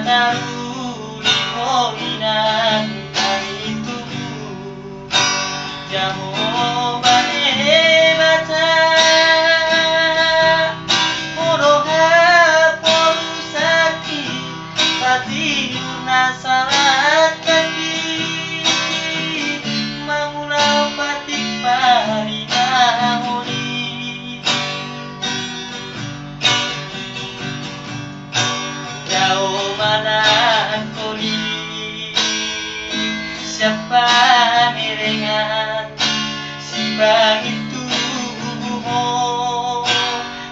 taruri hoinan itu jamo bane mata moroha porusaki patiuna salat kaki mangulau batik parinahoni jauh mana koli siapa mirengan si begitu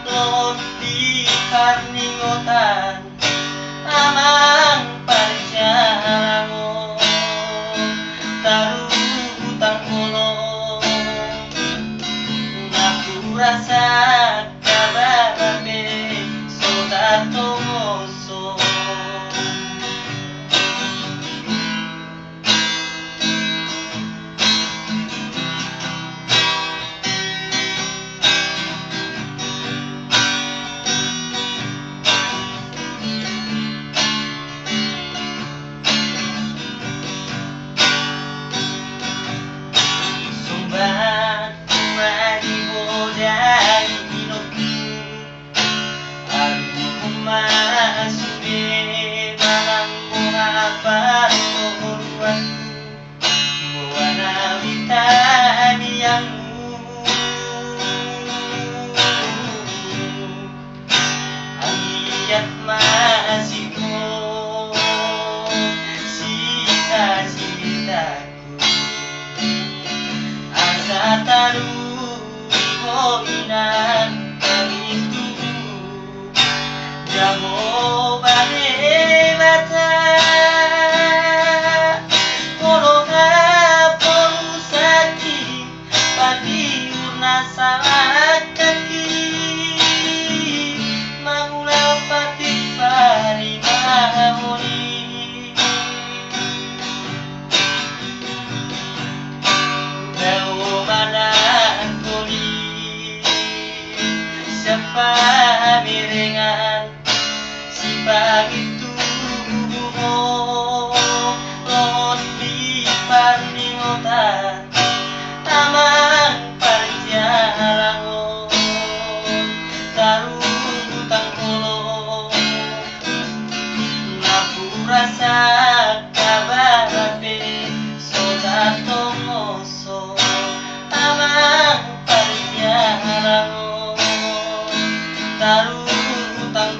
lot di karningotan amang parjalango taruh hutang kolong aku rasa kabar be sodato moso taruh hoinan itu jamo bane mata moroha porusaki patiuna salat kaki mangulau patik parimahoni siapa mirengan si begitu lot di parningotan amang parjalango taruh hutang kolong aku rasa kabar be sodato moso amang parjalango taruh hutang